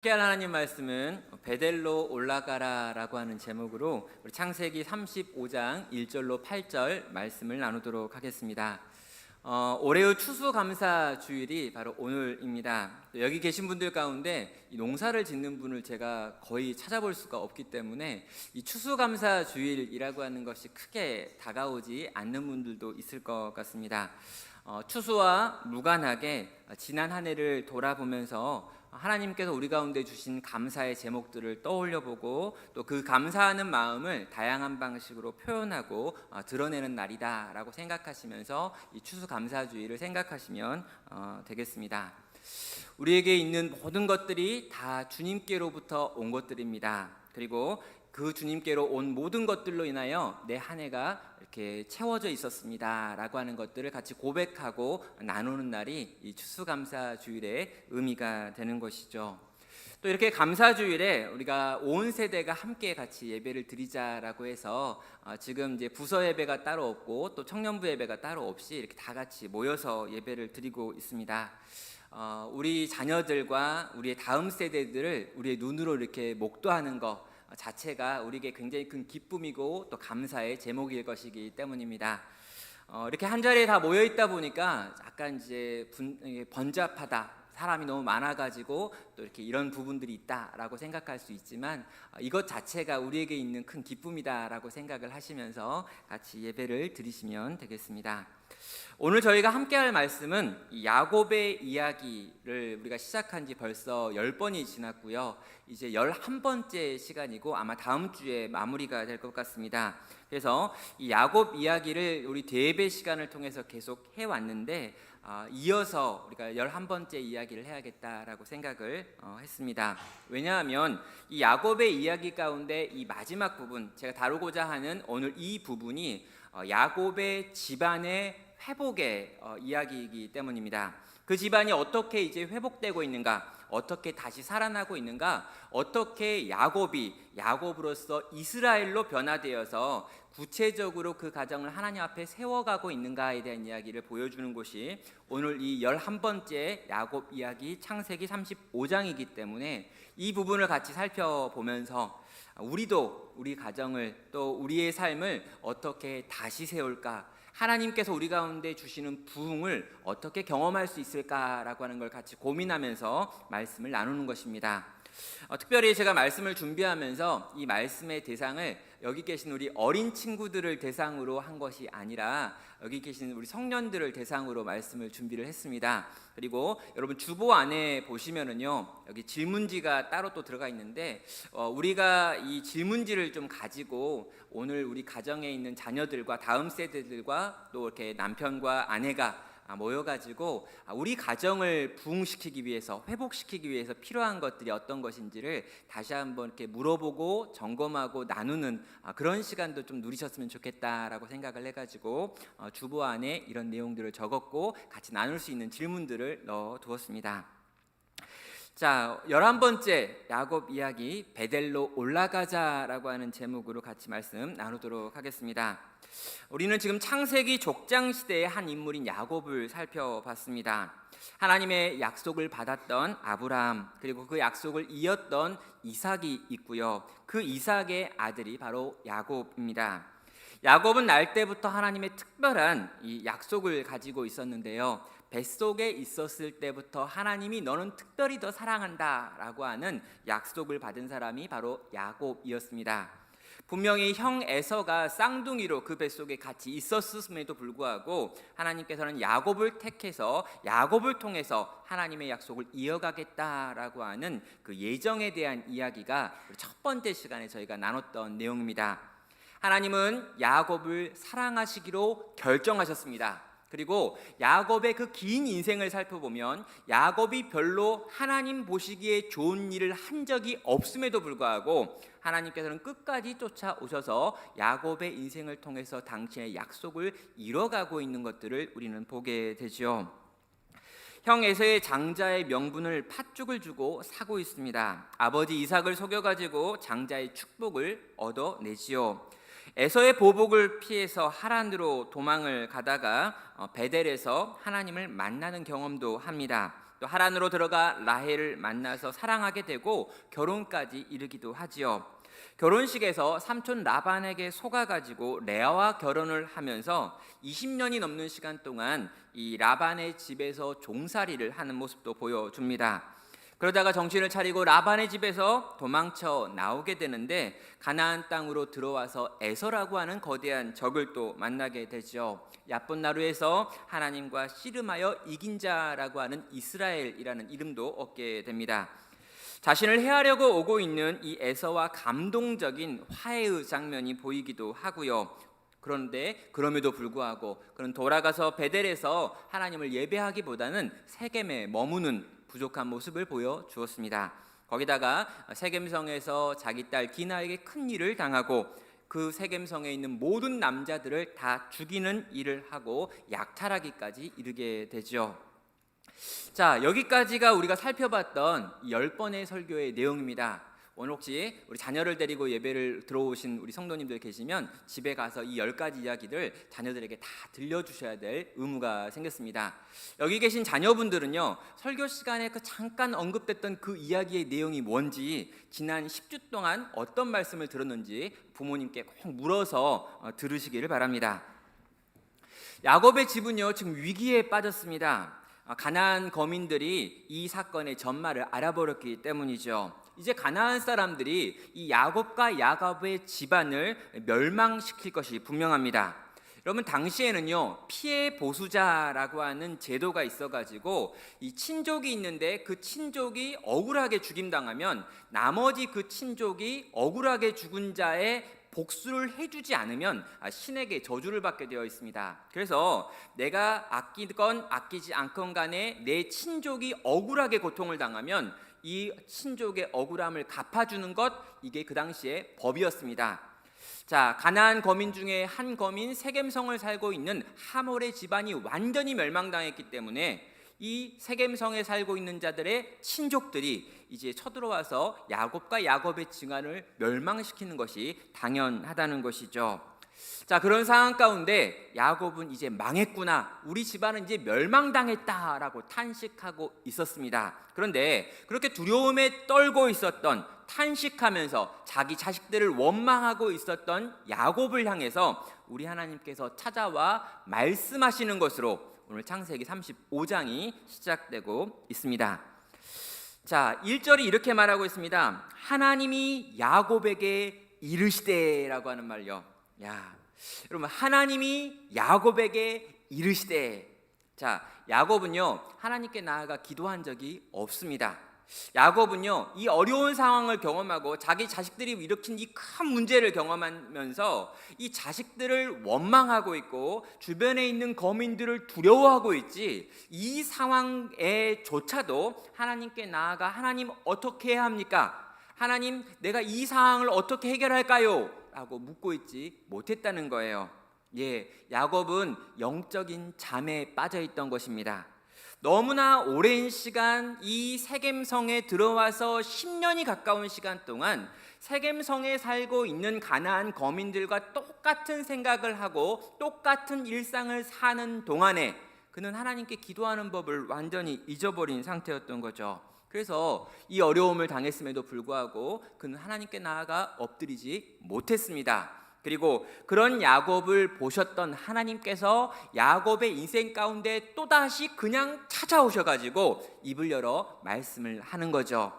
함께할 하나님 말씀은 베델로 올라가라라고 하는 제목으로 우리 창세기 35장 1절로 8절 말씀을 나누도록 하겠습니다. 올해의 추수감사 주일이 바로 오늘입니다. 여기 계신 분들 가운데 이 농사를 짓는 분을 제가 거의 찾아볼 수가 없기 때문에 이 추수감사 주일이라고 하는 것이 크게 다가오지 않는 분들도 있을 것 같습니다. 추수와 무관하게 지난 한 해를 돌아보면서 하나님께서 우리 가운데 주신 감사의 제목들을 떠올려보고 또 그 감사하는 마음을 다양한 방식으로 표현하고 드러내는 날이다라고 생각하시면서 이 추수감사주의를 생각하시면 되겠습니다. 우리에게 있는 모든 것들이 다 주님께로부터 온 것들입니다. 그리고 그 주님께로 온 모든 것들로 인하여 내 한 해가 이렇게 채워져 있었습니다 라고 하는 것들을 같이 고백하고 나누는 날이 이 추수감사주일의 의미가 되는 것이죠. 또 이렇게 감사주일에 우리가 온 세대가 함께 같이 예배를 드리자라고 해서 지금 이제 부서 예배가 따로 없고 또 청년부 예배가 따로 없이 이렇게 다 같이 모여서 예배를 드리고 있습니다. 우리 자녀들과 우리의 다음 세대들을 우리의 눈으로 이렇게 목도하는 것 자체가 우리에게 굉장히 큰 기쁨이고 또 감사의 제목일 것이기 때문입니다. 이렇게 한 자리에 다 모여 있다 보니까 약간 이제 번잡하다. 사람이 너무 많아가지고 또 이렇게 이런 부분들이 있다라고 생각할 수 있지만 이것 자체가 우리에게 있는 큰 기쁨이다라고 생각을 하시면서 같이 예배를 드리시면 되겠습니다. 오늘 저희가 함께할 말씀은 야곱의 이야기를 우리가 시작한 지 벌써 10번이 지났고요. 이제 11번째 시간이고 아마 다음 주에 마무리가 될 것 같습니다. 그래서 이 야곱 이야기를 우리 대예배 시간을 통해서 계속 해왔는데 이어서 우리가 11번째 이야기를 해야겠다라고 생각을 했습니다. 왜냐하면 이 야곱의 이야기 가운데 이 마지막 부분, 제가 다루고자 하는 오늘 이 부분이 야곱의 집안의 회복의 이야기이기 때문입니다. 그 집안이 어떻게 이제 회복되고 있는가, 어떻게 다시 살아나고 있는가, 어떻게 야곱으로서 이스라엘로 변화되어서 구체적으로 그 가정을 하나님 앞에 세워가고 있는가에 대한 이야기를 보여주는 곳이 오늘 이 11번째 야곱 이야기 창세기 35장이기 때문에 이 부분을 같이 살펴보면서 우리도 우리 가정을 또 우리의 삶을 어떻게 다시 세울까, 하나님께서 우리 가운데 주시는 부흥을 어떻게 경험할 수 있을까라고 하는 걸 같이 고민하면서 말씀을 나누는 것입니다. 특별히 제가 말씀을 준비하면서 이 말씀의 대상을 여기 계신 우리 어린 친구들을 대상으로 한 것이 아니라 여기 계신 우리 청년들을 대상으로 말씀을 준비를 했습니다. 그리고 여러분 주보 안에 보시면은요, 여기 질문지가 따로 또 들어가 있는데 우리가 이 질문지를 좀 가지고 오늘 우리 가정에 있는 자녀들과 다음 세대들과 또 이렇게 남편과 아내가 모여가지고 우리 가정을 부흥시키기 위해서, 회복시키기 위해서 필요한 것들이 어떤 것인지를 다시 한번 이렇게 물어보고 점검하고 나누는 그런 시간도 좀 누리셨으면 좋겠다라고 생각을 해가지고 주보 안에 이런 내용들을 적었고 같이 나눌 수 있는 질문들을 넣어두었습니다. 자, 11번째 야곱 이야기 베델로 올라가자라고 하는 제목으로 같이 말씀 나누도록 하겠습니다. 우리는 지금 창세기 족장 시대의 한 인물인 야곱을 살펴봤습니다. 하나님의 약속을 받았던 아브라함, 그리고 그 약속을 이었던 이삭이 있고요. 그 이삭의 아들이 바로 야곱입니다. 야곱은 날 때부터 하나님의 특별한 이 약속을 가지고 있었는데요. 뱃속에 있었을 때부터 하나님이 너는 특별히 더 사랑한다 라고 하는 약속을 받은 사람이 바로 야곱이었습니다. 분명히 형 에서가 쌍둥이로 그 뱃속에 같이 있었음에도 불구하고 하나님께서는 야곱을 택해서 야곱을 통해서 하나님의 약속을 이어가겠다라고 하는 그 예정에 대한 이야기가 첫 번째 시간에 저희가 나눴던 내용입니다. 하나님은 야곱을 사랑하시기로 결정하셨습니다. 그리고 야곱의 그 긴 인생을 살펴보면 야곱이 별로 하나님 보시기에 좋은 일을 한 적이 없음에도 불구하고 하나님께서는 끝까지 쫓아오셔서 야곱의 인생을 통해서 당신의 약속을 이뤄가고 있는 것들을 우리는 보게 되죠. 형 에서의 장자의 명분을 팥죽을 주고 사고 있습니다. 아버지 이삭을 속여가지고 장자의 축복을 얻어내지요. 에서의 보복을 피해서 하란으로 도망을 가다가 베델에서 하나님을 만나는 경험도 합니다. 또 하란으로 들어가 라헬을 만나서 사랑하게 되고 결혼까지 이르기도 하지요. 결혼식에서 삼촌 라반에게 속아가지고 레아와 결혼을 하면서 20년이 넘는 시간 동안 이 라반의 집에서 종살이를 하는 모습도 보여줍니다. 그러다가 정신을 차리고 라반의 집에서 도망쳐 나오게 되는데 가나안 땅으로 들어와서 에서라고 하는 거대한 적을 또 만나게 되죠. 야쁜 나루에서 하나님과 씨름하여 이긴 자라고 하는 이스라엘이라는 이름도 얻게 됩니다. 자신을 해하려고 오고 있는 이 에서와 감동적인 화해의 장면이 보이기도 하고요. 그런데 그럼에도 불구하고 그는 돌아가서 베델에서 하나님을 예배하기보다는 세겜에 머무는 부족한 모습을 보여주었습니다. 거기다가 세겜성에서 자기 딸 디나에게 큰 일을 당하고 그 세겜성에 있는 모든 남자들을 다 죽이는 일을 하고 약탈하기까지 이르게 되죠. 자, 여기까지가 우리가 살펴봤던 10번의 설교의 내용입니다. 오늘 혹시 우리 자녀를 데리고 예배를 들어오신 우리 성도님들 계시면 집에 가서 이 10가지 이야기들 자녀들에게 다 들려주셔야 될 의무가 생겼습니다. 여기 계신 자녀분들은요, 설교 시간에 그 잠깐 언급됐던 그 이야기의 내용이 뭔지, 지난 10주 동안 어떤 말씀을 들었는지 부모님께 꼭 물어서 들으시기를 바랍니다. 야곱의 집은요, 지금 위기에 빠졌습니다. 가나안 거민들이 이 사건의 전말을 알아버렸기 때문이죠. 이제 가나안 사람들이 이 야곱과 야곱의 집안을 멸망시킬 것이 분명합니다. 여러분, 당시에는요, 피해 보수자라고 하는 제도가 있어가지고 이 친족이 있는데 그 친족이 억울하게 죽임당하면 나머지 그 친족이 억울하게 죽은 자의 복수를 해주지 않으면 신에게 저주를 받게 되어 있습니다. 그래서 내가 아끼건 아끼지 않건 간에 내 친족이 억울하게 고통을 당하면 이 친족의 억울함을 갚아주는 것, 이게 그 당시의 법이었습니다. 자, 가나안 거민 중에 한 거민 세겜성을 살고 있는 하몰의 집안이 완전히 멸망당했기 때문에 이 세겜성에 살고 있는 자들의 친족들이 이제 쳐들어와서 야곱과 야곱의 집안을 멸망시키는 것이 당연하다는 것이죠. 자, 그런 상황 가운데 야곱은 이제 망했구나, 우리 집안은 이제 멸망당했다라고 탄식하고 있었습니다. 그런데 그렇게 두려움에 떨고 있었던, 탄식하면서 자기 자식들을 원망하고 있었던 야곱을 향해서 우리 하나님께서 찾아와 말씀하시는 것으로 오늘 창세기 35장이 시작되고 있습니다. 자, 1절이 이렇게 말하고 있습니다. 하나님이 야곱에게 이르시되라고 하는 말요. 야, 여러분, 하나님이 야곱에게 이르시되. 자, 야곱은요, 하나님께 나아가 기도한 적이 없습니다. 야곱은요, 이 어려운 상황을 경험하고 자기 자식들이 일으킨 이 큰 문제를 경험하면서 이 자식들을 원망하고 있고 주변에 있는 거민들을 두려워하고 있지, 이 상황에조차도 하나님께 나아가 하나님 어떻게 해야 합니까? 하나님, 내가 이 상황을 어떻게 해결할까요? 라고 묻고 있지 못했다는 거예요. 예, 야곱은 영적인 잠에 빠져 있던 것입니다. 너무나 오랜 시간 이 세겜성에 들어와서 10년이 가까운 시간 동안 세겜성에 살고 있는 가나안 거민들과 똑같은 생각을 하고 똑같은 일상을 사는 동안에 그는 하나님께 기도하는 법을 완전히 잊어버린 상태였던 거죠. 그래서 이 어려움을 당했음에도 불구하고 그는 하나님께 나아가 엎드리지 못했습니다. 그리고 그런 야곱을 보셨던 하나님께서 야곱의 인생 가운데 또다시 그냥 찾아오셔가지고 입을 열어 말씀을 하는 거죠.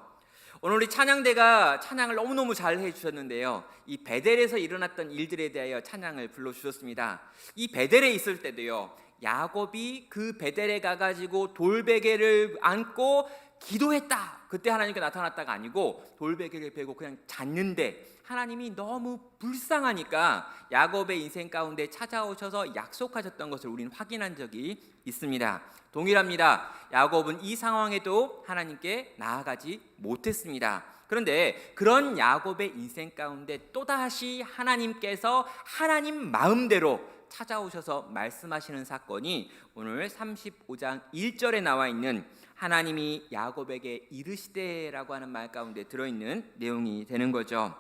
오늘 우리 찬양대가 찬양을 너무너무 잘 해주셨는데요, 이 베델에서 일어났던 일들에 대하여 찬양을 불러주셨습니다. 이 베델에 있을 때도요, 야곱이 그 베델에 가가지고 돌베개를 안고 기도했다, 그때 하나님께 나타났다가 아니고 돌베개를 베고 그냥 잤는데 하나님이 너무 불쌍하니까 야곱의 인생 가운데 찾아오셔서 약속하셨던 것을 우리는 확인한 적이 있습니다. 동일합니다. 야곱은 이 상황에도 하나님께 나아가지 못했습니다. 그런데 그런 야곱의 인생 가운데 또다시 하나님께서 하나님 마음대로 찾아오셔서 말씀하시는 사건이 오늘 35장 1절에 나와 있는 하나님이 야곱에게 이르시되라고 하는 말 가운데 들어있는 내용이 되는 거죠.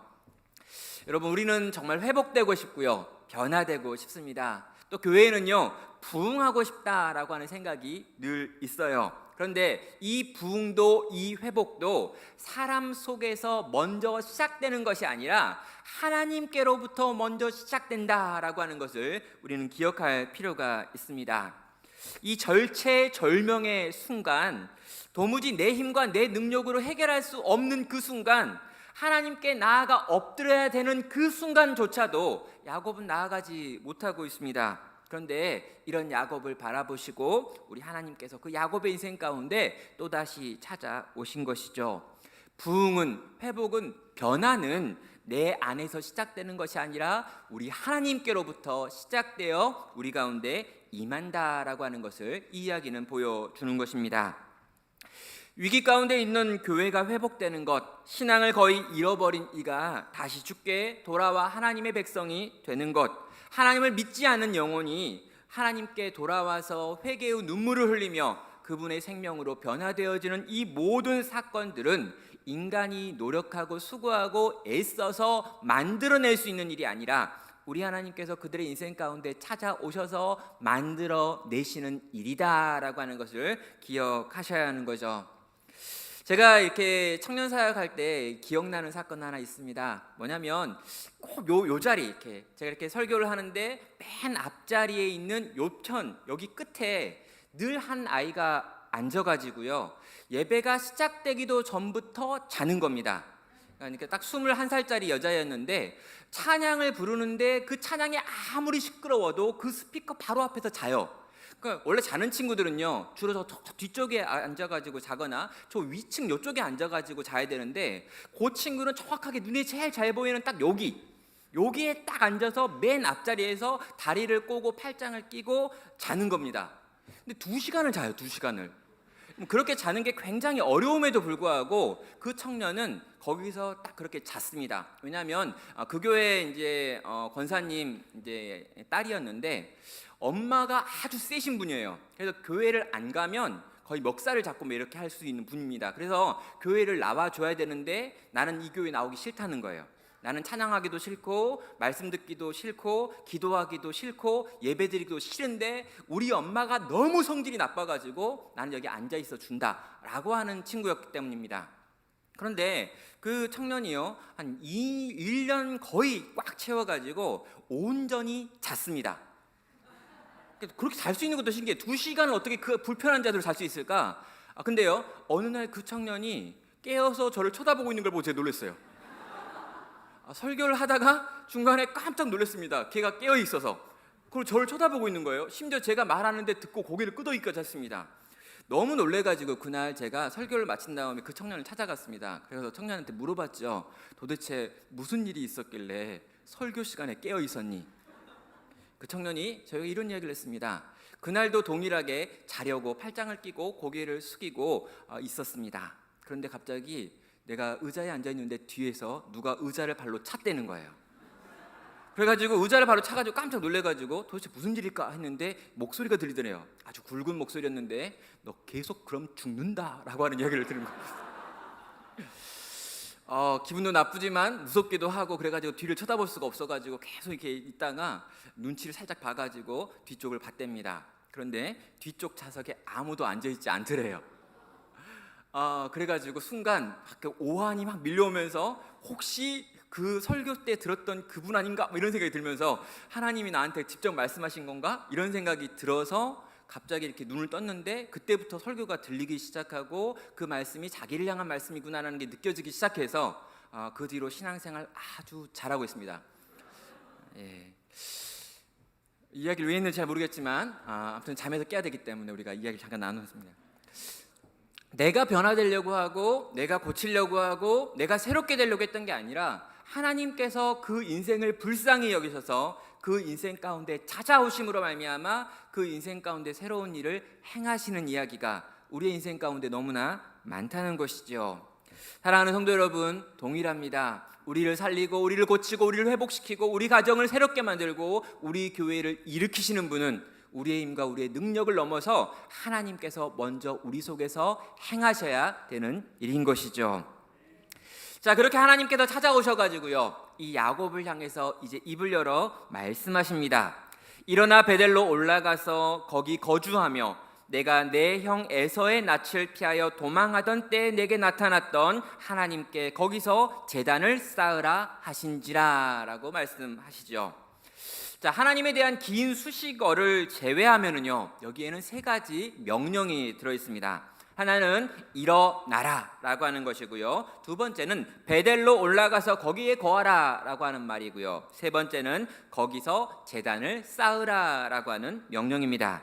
여러분, 우리는 정말 회복되고 싶고요, 변화되고 싶습니다. 또 교회는요, 부흥하고 싶다라고 하는 생각이 늘 있어요. 그런데 이 부흥도 이 회복도 사람 속에서 먼저 시작되는 것이 아니라 하나님께로부터 먼저 시작된다라고 하는 것을 우리는 기억할 필요가 있습니다. 이 절체절명의 순간, 도무지 내 힘과 내 능력으로 해결할 수 없는 그 순간, 하나님께 나아가 엎드려야 되는 그 순간조차도 야곱은 나아가지 못하고 있습니다. 그런데 이런 야곱을 바라보시고 우리 하나님께서 그 야곱의 인생 가운데 또다시 찾아오신 것이죠. 부흥은, 회복은, 변화는 내 안에서 시작되는 것이 아니라 우리 하나님께로부터 시작되어 우리 가운데 임한다라고 하는 것을 이 이야기는 보여주는 것입니다. 위기 가운데 있는 교회가 회복되는 것, 신앙을 거의 잃어버린 이가 다시 주께 돌아와 하나님의 백성이 되는 것, 하나님을 믿지 않는 영혼이 하나님께 돌아와서 회개의 눈물을 흘리며 그분의 생명으로 변화되어지는 이 모든 사건들은 인간이 노력하고 수고하고 애써서 만들어낼 수 있는 일이 아니라 우리 하나님께서 그들의 인생 가운데 찾아오셔서 만들어내시는 일이다라고 하는 것을 기억하셔야 하는 거죠. 제가 이렇게 청년 사역할 때 기억나는 사건 하나 있습니다. 뭐냐면 꼭 요 자리, 이렇게 제가 이렇게 설교를 하는데 맨 앞자리에 있는 요천 여기 끝에 늘 한 아이가 앉아가지고요, 예배가 시작되기도 전부터 자는 겁니다. 그러니까 딱 21살짜리 여자였는데 찬양을 부르는데 그 찬양이 아무리 시끄러워도 그 스피커 바로 앞에서 자요. 그러니까 원래 자는 친구들은요 주로 저 뒤쪽에 앉아가지고 자거나 저 위층 요쪽에 앉아가지고 자야 되는데 그 친구는 정확하게 눈에 제일 잘 보이는 딱 여기에 딱 앉아서 맨 앞자리에서 다리를 꼬고 팔짱을 끼고 자는 겁니다. 근데 2시간을 자요. 2시간을. 그렇게 자는 게 굉장히 어려움에도 불구하고 그 청년은 거기서 딱 그렇게 잤습니다. 왜냐하면 그 교회 이제 권사님 이제 딸이었는데 엄마가 아주 세신 분이에요. 그래서 교회를 안 가면 거의 멱살을 잡고 뭐 이렇게 할 수 있는 분입니다. 그래서 교회를 나와줘야 되는데 나는 이 교회 나오기 싫다는 거예요. 나는 찬양하기도 싫고 말씀 듣기도 싫고 기도하기도 싫고 예배드리기도 싫은데 우리 엄마가 너무 성질이 나빠가지고 나는 여기 앉아있어 준다라고 하는 친구였기 때문입니다. 그런데 그 청년이요 한 1년 거의 꽉 채워가지고 온전히 잤습니다. 그렇게 잘 수 있는 것도 신기해. 2시간을 어떻게 그 불편한 자들을 잘 수 있을까? 근데요 어느 날 그 청년이 깨어서 저를 쳐다보고 있는 걸 보고 제가 놀랐어요. 설교를 하다가 중간에 깜짝 놀랐습니다. 걔가 깨어 있어서 그리고 저를 쳐다보고 있는 거예요. 심지어 제가 말하는데 듣고 고개를 끄덕이기까지 했습니다. 너무 놀래가지고 그날 제가 설교를 마친 다음에 그 청년을 찾아갔습니다. 그래서 청년한테 물어봤죠. 도대체 무슨 일이 있었길래 설교 시간에 깨어 있었니? 그 청년이 저에게 이런 이야기를 했습니다. 그날도 동일하게 자려고 팔짱을 끼고 고개를 숙이고 있었습니다. 그런데 갑자기 내가 의자에 앉아있는데 뒤에서 누가 의자를 발로 찼다는 거예요. 그래가지고 의자를 바로 차가지고 깜짝 놀래가지고 도대체 무슨 일일까 했는데 목소리가 들리더래요. 아주 굵은 목소리였는데 너 계속 그럼 죽는다 라고 하는 이야기를 들은 거예요. 기분도 나쁘지만 무섭기도 하고 그래가지고 뒤를 쳐다볼 수가 없어가지고 계속 이렇게 있다가 눈치를 살짝 봐가지고 뒤쪽을 봤답니다. 그런데 뒤쪽 좌석에 아무도 앉아있지 않더래요. 그래가지고 순간 오한이 막 밀려오면서 혹시 그 설교 때 들었던 그분 아닌가? 뭐 이런 생각이 들면서 하나님이 나한테 직접 말씀하신 건가? 이런 생각이 들어서 갑자기 이렇게 눈을 떴는데 그때부터 설교가 들리기 시작하고 그 말씀이 자기를 향한 말씀이구나라는 게 느껴지기 시작해서 그 뒤로 신앙생활 아주 잘하고 있습니다. 예. 이야기를 왜 했는지 잘 모르겠지만 아무튼 잠에서 깨야 되기 때문에 우리가 이야기를 잠깐 나눴습니다. 내가 변화되려고 하고 내가 고치려고 하고 내가 새롭게 되려고 했던 게 아니라 하나님께서 그 인생을 불쌍히 여기셔서 그 인생 가운데 찾아오심으로 말미암아 그 인생 가운데 새로운 일을 행하시는 이야기가 우리의 인생 가운데 너무나 많다는 것이죠. 사랑하는 성도 여러분, 동일합니다. 우리를 살리고 우리를 고치고 우리를 회복시키고 우리 가정을 새롭게 만들고 우리 교회를 일으키시는 분은 우리의 힘과 우리의 능력을 넘어서 하나님께서 먼저 우리 속에서 행하셔야 되는 일인 것이죠. 자, 그렇게 하나님께서 찾아오셔가지고요 이 야곱을 향해서 이제 입을 열어 말씀하십니다. 일어나 베델로 올라가서 거기 거주하며 내가 내 형 에서의 낯을 피하여 도망하던 때에 내게 나타났던 하나님께 거기서 제단을 쌓으라 하신지라 라고 말씀하시죠. 자, 하나님에 대한 긴 수식어를 제외하면은요, 여기에는 세 가지 명령이 들어있습니다. 하나는 일어나라 라고 하는 것이고요, 두 번째는 베델로 올라가서 거기에 거하라 라고 하는 말이고요, 세 번째는 거기서 제단을 쌓으라 라고 하는 명령입니다.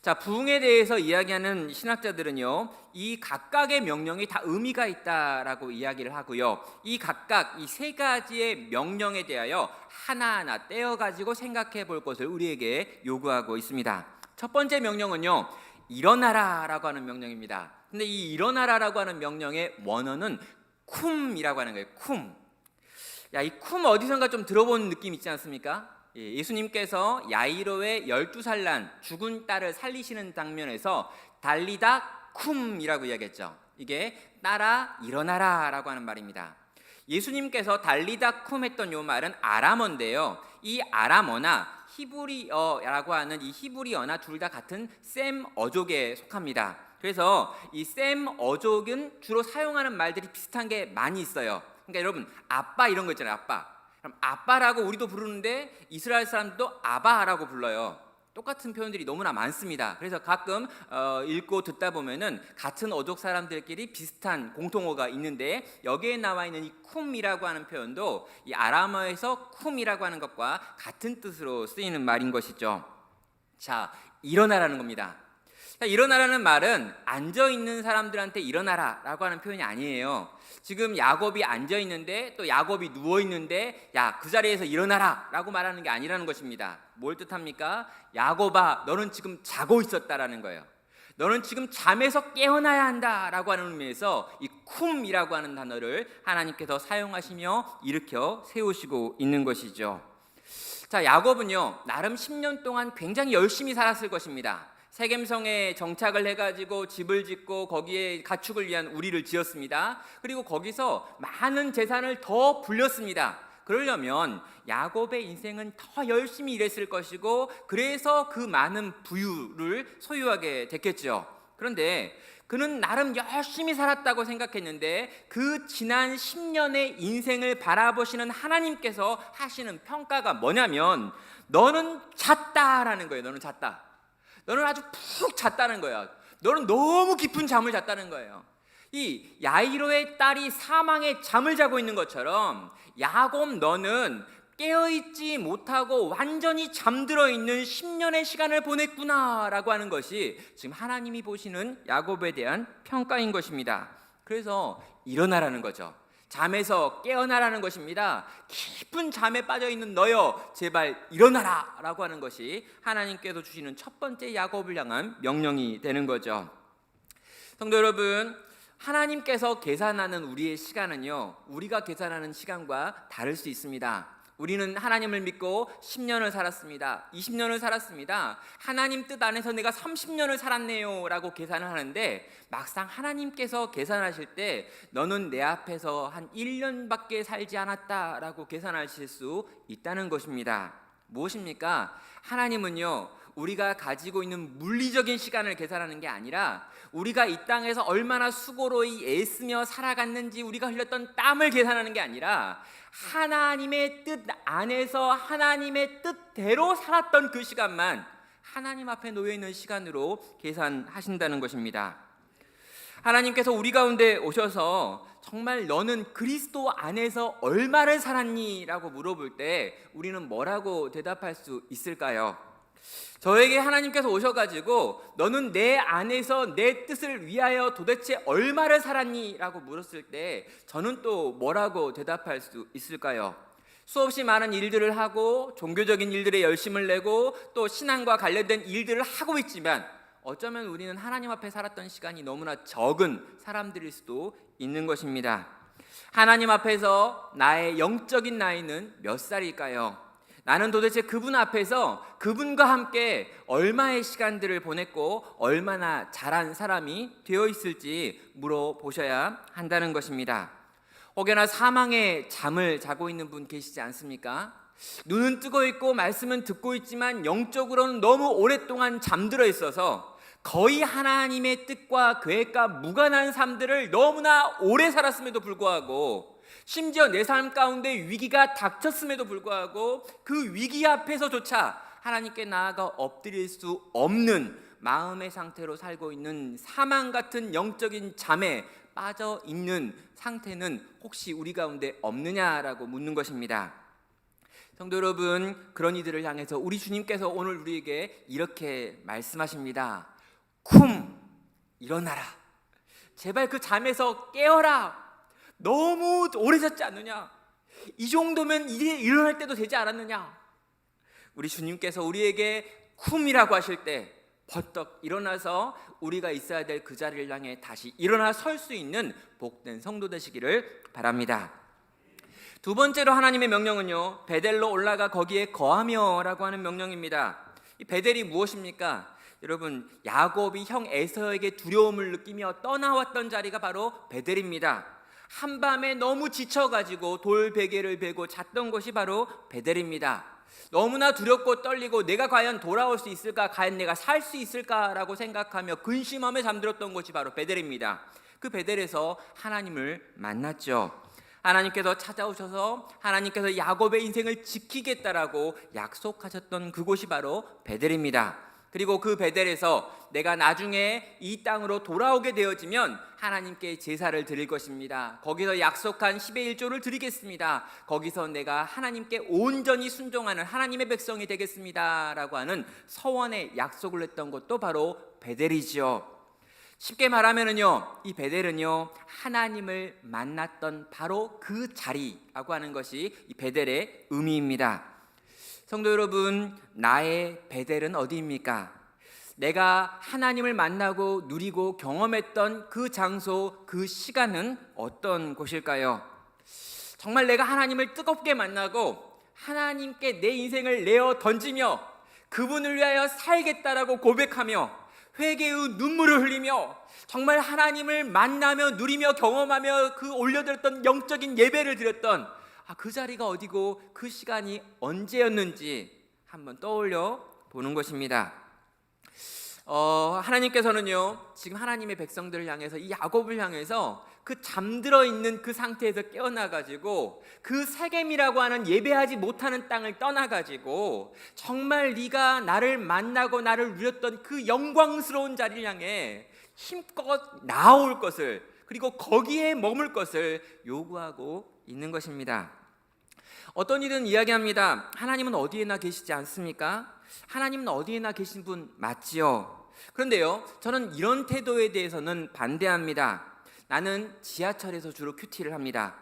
자, 부흥에 대해서 이야기하는 신학자들은요, 이 각각의 명령이 다 의미가 있다라고 이야기를 하고요, 이 각각 이 세 가지의 명령에 대하여 하나하나 떼어가지고 생각해 볼 것을 우리에게 요구하고 있습니다. 첫 번째 명령은요, 일어나라 라고 하는 명령입니다. 근데 이 일어나라라고 하는 명령의 원어는 쿰이라고 하는 거예요. 쿰. 야, 이 쿰 어디선가 좀 들어본 느낌 있지 않습니까? 예수님께서 야이로의 12살 난 죽은 딸을 살리시는 장면에서 달리다 쿰이라고 이야기했죠. 이게 따라 일어나라 라고 하는 말입니다. 예수님께서 달리다 쿰 했던 이 말은 아람어인데요, 이 아람어나 히브리어라고 하는 이 히브리어나 둘 다 같은 셈 어족에 속합니다. 그래서 이 셈 어족은 주로 사용하는 말들이 비슷한 게 많이 있어요. 그러니까 여러분, 아빠 이런 거 있잖아요. 아빠. 그럼 아빠라고 우리도 부르는데 이스라엘 사람들도 아바라고 불러요. 똑같은 표현들이 너무나 많습니다. 그래서 가끔 읽고 듣다 보면은 같은 어족 사람들끼리 비슷한 공통어가 있는데, 여기에 나와 있는 이 쿰이라고 하는 표현도 이 아람어에서 쿰이라고 하는 것과 같은 뜻으로 쓰이는 말인 것이죠. 자, 일어나라는 겁니다. 자, 일어나라는 말은 앉아있는 사람들한테 일어나라 라고 하는 표현이 아니에요. 지금 야곱이 앉아있는데 또 야곱이 누워있는데 야, 그 자리에서 일어나라 라고 말하는 게 아니라는 것입니다. 뭘 뜻합니까? 야곱아, 너는 지금 자고 있었다라는 거예요. 너는 지금 잠에서 깨어나야 한다 라고 하는 의미에서 이 쿰이라고 하는 단어를 하나님께서 사용하시며 일으켜 세우시고 있는 것이죠. 자, 야곱은요, 나름 10년 동안 굉장히 열심히 살았을 것입니다. 세겜성에 정착을 해가지고 집을 짓고 거기에 가축을 위한 우리를 지었습니다. 그리고 거기서 많은 재산을 더 불렸습니다. 그러려면 야곱의 인생은 더 열심히 일했을 것이고, 그래서 그 많은 부유를 소유하게 됐겠죠. 그런데 그는 나름 열심히 살았다고 생각했는데 그 지난 10년의 인생을 바라보시는 하나님께서 하시는 평가가 뭐냐면, 너는 잤다라는 거예요. 너는 잤다. 너는 아주 푹 잤다는 거야. 너는 너무 깊은 잠을 잤다는 거예요. 이 야이로의 딸이 사망의 잠을 자고 있는 것처럼 야곱, 너는 깨어있지 못하고 완전히 잠들어 있는 10년의 시간을 보냈구나 라고 하는 것이 지금 하나님이 보시는 야곱에 대한 평가인 것입니다. 그래서 일어나라는 거죠. 잠에서 깨어나라는 것입니다. 깊은 잠에 빠져있는 너여, 제발 일어나라 라고 하는 것이 하나님께서 주시는 첫 번째 야곱을 향한 명령이 되는 거죠. 성도 여러분, 하나님께서 계산하는 우리의 시간은요, 우리가 계산하는 시간과 다를 수 있습니다. 우리는 하나님을 믿고 10년을 살았습니다. 20년을 살았습니다. 하나님 뜻 안에서 내가 30년을 살았네요 라고 계산을 하는데, 막상 하나님께서 계산하실 때 너는 내 앞에서 한 1년밖에 살지 않았다 라고 계산하실 수 있다는 것입니다. 무엇입니까? 하나님은요, 우리가 가지고 있는 물리적인 시간을 계산하는 게 아니라 우리가 이 땅에서 얼마나 수고로이 애쓰며 살아갔는지, 우리가 흘렸던 땀을 계산하는 게 아니라 하나님의 뜻 안에서 하나님의 뜻대로 살았던 그 시간만 하나님 앞에 놓여있는 시간으로 계산하신다는 것입니다. 하나님께서 우리 가운데 오셔서 정말 너는 그리스도 안에서 얼마를 살았니? 라고 물어볼 때 우리는 뭐라고 대답할 수 있을까요? 저에게 하나님께서 오셔가지고 너는 내 안에서 내 뜻을 위하여 도대체 얼마를 살았니? 라고 물었을 때 저는 또 뭐라고 대답할 수 있을까요? 수없이 많은 일들을 하고 종교적인 일들에 열심을 내고 또 신앙과 관련된 일들을 하고 있지만 어쩌면 우리는 하나님 앞에 살았던 시간이 너무나 적은 사람들일 수도 있는 것입니다. 하나님 앞에서 나의 영적인 나이는 몇 살일까요? 나는 도대체 그분 앞에서 그분과 함께 얼마의 시간들을 보냈고 얼마나 잘한 사람이 되어 있을지 물어보셔야 한다는 것입니다. 혹여나 사망의 잠을 자고 있는 분 계시지 않습니까? 눈은 뜨고 있고 말씀은 듣고 있지만 영적으로는 너무 오랫동안 잠들어 있어서 거의 하나님의 뜻과 계획과 무관한 삶들을 너무나 오래 살았음에도 불구하고, 심지어 내 삶 가운데 위기가 닥쳤음에도 불구하고 그 위기 앞에서조차 하나님께 나아가 엎드릴 수 없는 마음의 상태로 살고 있는 사망 같은 영적인 잠에 빠져 있는 상태는 혹시 우리 가운데 없느냐라고 묻는 것입니다. 성도 여러분, 그런 이들을 향해서 우리 주님께서 오늘 우리에게 이렇게 말씀하십니다. 쿰, 일어나라. 제발 그 잠에서 깨어라. 너무 오래 잤지 않느냐? 이 정도면 이제 일어날 때도 되지 않았느냐? 우리 주님께서 우리에게 쿰이라고 하실 때 벌떡 일어나서 우리가 있어야 될 그 자리를 향해 다시 일어나 설 수 있는 복된 성도 되시기를 바랍니다. 두 번째로 하나님의 명령은요, 베델로 올라가 거기에 거하며 라고 하는 명령입니다. 이 베델이 무엇입니까? 여러분, 야곱이 형 에서에게 두려움을 느끼며 떠나왔던 자리가 바로 베델입니다. 한밤에 너무 지쳐가지고 돌 베개를 베고 잤던 곳이 바로 베델입니다. 너무나 두렵고 떨리고 내가 과연 돌아올 수 있을까, 과연 내가 살 수 있을까라고 생각하며 근심하며 잠들었던 곳이 바로 베델입니다. 그 베델에서 하나님을 만났죠. 하나님께서 찾아오셔서 하나님께서 야곱의 인생을 지키겠다라고 약속하셨던 그곳이 바로 베델입니다. 그리고 그 베델에서 내가 나중에 이 땅으로 돌아오게 되어지면 하나님께 제사를 드릴 것입니다. 거기서 약속한 10의 1조를 드리겠습니다. 거기서 내가 하나님께 온전히 순종하는 하나님의 백성이 되겠습니다 라고 하는 서원의 약속을 했던 것도 바로 베델이지요. 쉽게 말하면은요, 이 베델은요, 하나님을 만났던 바로 그 자리라고 하는 것이 이 베델의 의미입니다. 성도 여러분, 나의 베델은 어디입니까? 내가 하나님을 만나고 누리고 경험했던 그 장소, 그 시간은 어떤 곳일까요? 정말 내가 하나님을 뜨겁게 만나고 하나님께 내 인생을 내어 던지며 그분을 위하여 살겠다라고 고백하며 회개의 눈물을 흘리며 정말 하나님을 만나며 누리며 경험하며 그 올려드렸던 영적인 예배를 드렸던 그 자리가 어디고 그 시간이 언제였는지 한번 떠올려 보는 것입니다. 하나님께서는요, 지금 하나님의 백성들을 향해서, 이 야곱을 향해서 그 잠들어 있는 그 상태에서 깨어나가지고 그 세겜이라고 하는 예배하지 못하는 땅을 떠나가지고 정말 네가 나를 만나고 나를 누렸던 그 영광스러운 자리를 향해 힘껏 나아올 것을, 그리고 거기에 머물 것을 요구하고 있는 것입니다. 어떤 이들은 이야기합니다. 하나님은 어디에나 계시지 않습니까? 하나님은 어디에나 계신 분 맞지요? 그런데요, 저는 이런 태도에 대해서는 반대합니다. 나는 지하철에서 주로 큐티를 합니다.